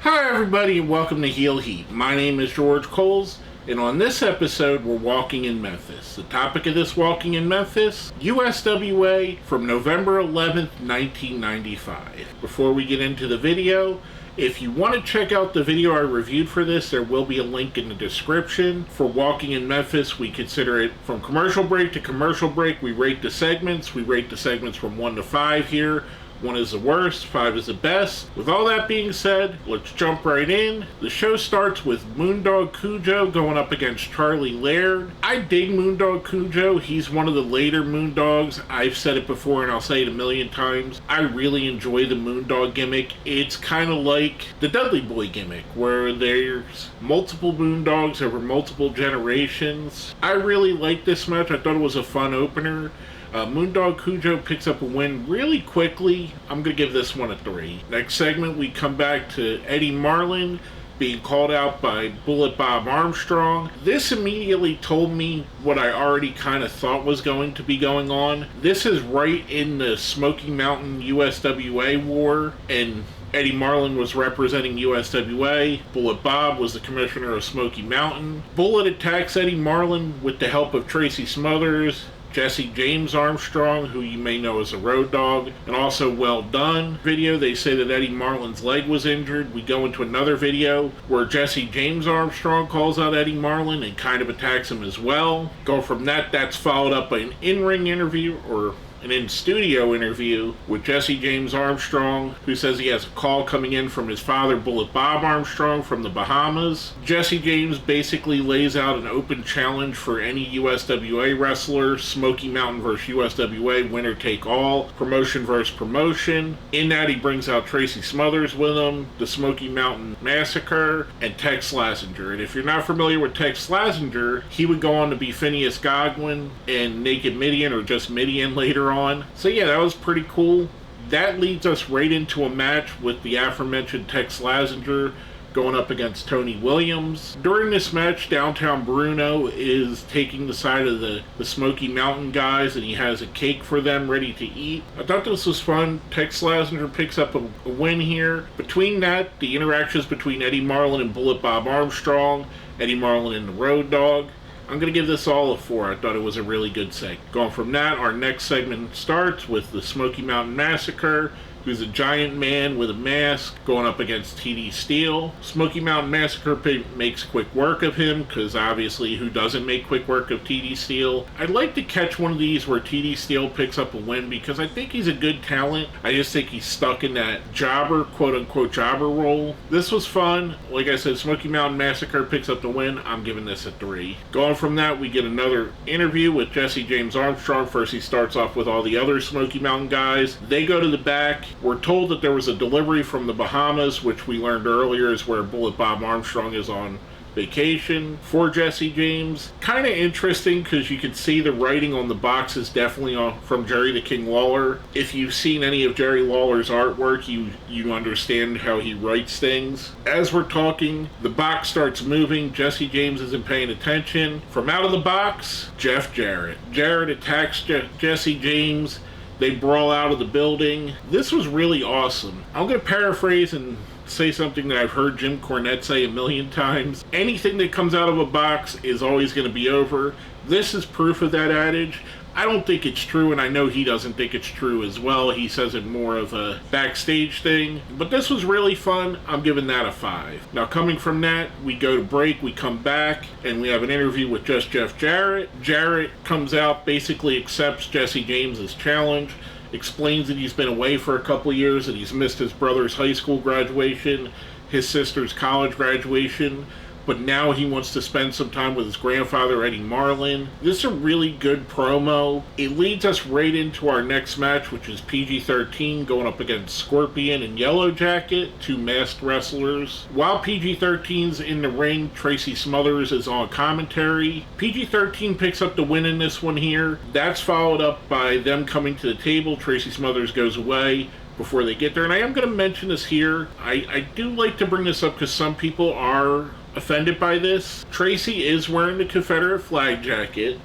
Hi everybody and welcome to Heel Heat. My name is George Coles, and on this episode we're walking in Memphis. The topic of this walking in Memphis, USWA from November 11th, 1995. Before we get into the video, if you want to check out the video I reviewed for this, there will be a link in the description. For Walking in Memphis, we consider it from commercial break to commercial break. We rate the segments. We rate the segments from 1 to 5 here. 1 is the worst, 5 is the best. With all that being said, let's jump right in. The show starts with Moondog Cujo going up against Charlie Laird. I dig Moondog Cujo. He's one of the later Moondogs. I've said it before and I'll say it a million times. I really enjoy the Moondog gimmick. It's kind of like the Dudley Boy gimmick, where there's multiple Moondogs over multiple generations. I really like this match. I thought it was a fun opener. Moondog Cujo picks up a win really quickly. I'm going to give this one a 3. Next segment, we come back to Eddie Marlin being called out by Bullet Bob Armstrong. This immediately told me what I already kind of thought was going to be going on. This is right in the Smoky Mountain USWA war, and Eddie Marlin was representing USWA. Bullet Bob was the commissioner of Smoky Mountain. Bullet attacks Eddie Marlin with the help of Tracy Smothers, Jesse James Armstrong, who you may know as a Road Dogg, and also Well Done. Video, they say that Eddie Marlin's leg was injured. We go into another video where Jesse James Armstrong calls out Eddie Marlin and kind of attacks him as well. Go from that, that's followed up by an in-ring interview, or an in-studio interview with Jesse James Armstrong, who says he has a call coming in from his father, Bullet Bob Armstrong, from the Bahamas. Jesse James basically lays out an open challenge for any USWA wrestler, Smoky Mountain versus USWA, winner take all, promotion versus promotion. In that, he brings out Tracy Smothers with him, the Smoky Mountain Massacre, and Tex Slazenger. And if you're not familiar with Tex Slazenger, he would go on to be Phineas Godwin and Naked Midian, or just Midian later on. So yeah, that was pretty cool. That leads us right into a match with the aforementioned Tex Slazenger going up against Tony Williams. During this match, Downtown Bruno is taking the side of the Smoky Mountain guys, and he has a cake for them ready to eat. I thought this was fun. Tex Slazenger picks up a win here. Between that, the interactions between Eddie Marlin and Bullet Bob Armstrong, Eddie Marlin and the Road Dogg, I'm going to give this all a 4. I thought it was a really good segment. Going from that, our next segment starts with the Smoky Mountain Massacre, who's a giant man with a mask going up against TD Steele. Smoky Mountain Massacre makes quick work of him, because obviously who doesn't make quick work of TD Steele? I'd like to catch one of these where TD Steele picks up a win, because I think he's a good talent. I just think he's stuck in that jobber, quote-unquote jobber role. This was fun. Like I said, Smoky Mountain Massacre picks up the win. I'm giving this a 3. Going from that, we get another interview with Jesse James Armstrong. First, he starts off with all the other Smoky Mountain guys. They go to the back. We're told that there was a delivery from the Bahamas, which we learned earlier is where Bullet Bob Armstrong is on vacation, for Jesse James. Kind of interesting, because you can see the writing on the box is definitely from Jerry the King Lawler. If you've seen any of Jerry Lawler's artwork, you understand how he writes things. As we're talking, the box starts moving. Jesse James isn't paying attention. From out of the box, Jeff Jarrett. Jarrett attacks Jesse James. They brawl out of the building. This was really awesome. I'm going to paraphrase and say something that I've heard Jim Cornette say a million times. Anything that comes out of a box is always going to be over. This is proof of that adage. I don't think it's true, and I know he doesn't think it's true as well. He says it more of a backstage thing. But this was really fun. I'm giving that a 5. Now, coming from that, we go to break, we come back, and we have an interview with just Jeff Jarrett. Jarrett comes out, basically accepts Jesse James's challenge, explains that he's been away for a couple of years, that he's missed his brother's high school graduation, his sister's college graduation, but now he wants to spend some time with his grandfather, Eddie Marlin. This is a really good promo. It leads us right into our next match, which is PG-13 going up against Scorpion and Yellow Jacket, 2 masked wrestlers. While PG-13's in the ring, Tracy Smothers is on commentary. PG-13 picks up the win in this one here. That's followed up by them coming to the table. Tracy Smothers goes away before they get there. And I am going to mention this here. I do like to bring this up because some people are offended by this. Tracy is wearing the Confederate flag jacket.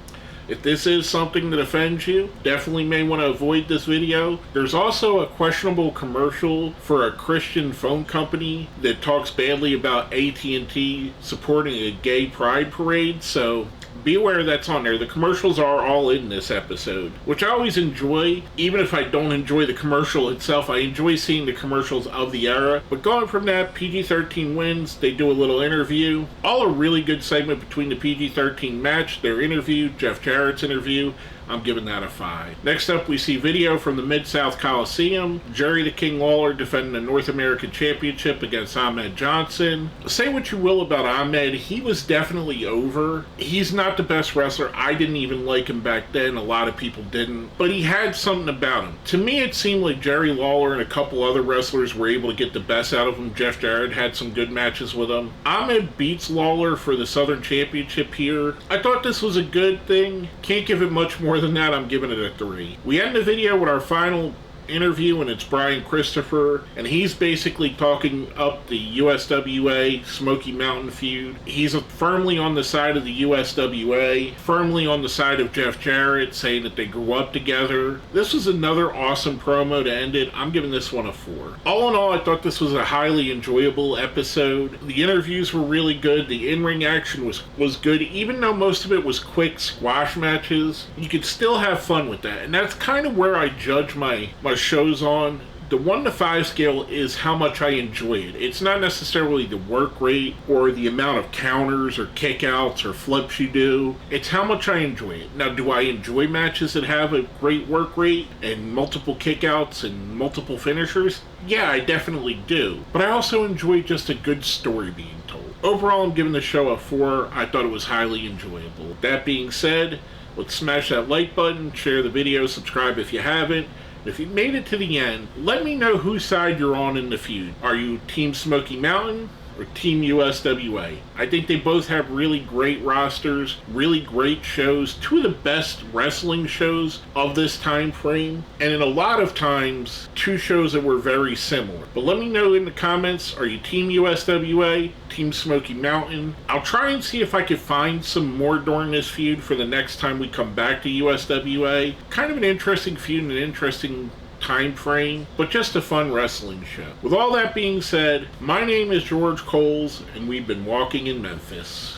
If this is something that offends you, definitely may want to avoid this video. There's also a questionable commercial for a Christian phone company that talks badly about AT&T supporting a gay pride parade, so be aware that's on there. The commercials are all in this episode, which I always enjoy. Even if I don't enjoy the commercial itself, I enjoy seeing the commercials of the era. But going from that, PG-13 wins. They do a little interview. All a really good segment between the PG-13 match, their interview, Jeff Jarrett's interview. I'm giving that a 5. Next up, we see video from the Mid-South Coliseum. Jerry the King Lawler defending the North American Championship against Ahmed Johnson. Say what you will about Ahmed, he was definitely over. He's not the best wrestler. I didn't even like him back then. A lot of people didn't. But he had something about him. To me, it seemed like Jerry Lawler and a couple other wrestlers were able to get the best out of him. Jeff Jarrett had some good matches with him. Ahmed beats Lawler for the Southern Championship here. I thought this was a good thing. Can't give it much more than that. I'm giving it a 3. We end the video with our final interview, and it's Brian Christopher, and he's basically talking up the USWA Smoky Mountain feud. He's firmly on the side of the USWA, firmly on the side of Jeff Jarrett, saying that they grew up together. This was another awesome promo to end it. I'm giving this one a 4. All in all, I thought this was a highly enjoyable episode. The interviews were really good. The in-ring action was good. Even though most of it was quick squash matches, you could still have fun with that. And that's kind of where I judge my shows on. The 1 to 5 scale is how much I enjoy it. It's not necessarily the work rate or the amount of counters or kickouts or flips you do. It's how much I enjoy it. Now, do I enjoy matches that have a great work rate and multiple kickouts and multiple finishers? Yeah, I definitely do. But I also enjoy just a good story being told. Overall, I'm giving the show a 4. I thought it was highly enjoyable. That being said, let's smash that like button, share the video, subscribe if you haven't. If you made it to the end, let me know whose side you're on in the feud. Are you Team Smoky Mountain or Team USWA? I think they both have really great rosters, really great shows, 2 of the best wrestling shows of this time frame, and in a lot of times, 2 shows that were very similar. But let me know in the comments, are you Team USWA, Team Smoky Mountain? I'll try and see if I can find some more during this feud for the next time we come back to USWA. Kind of an interesting feud and an interesting time frame, but just a fun wrestling show. With all that being said, my name is George Coles, and we've been walking in Memphis.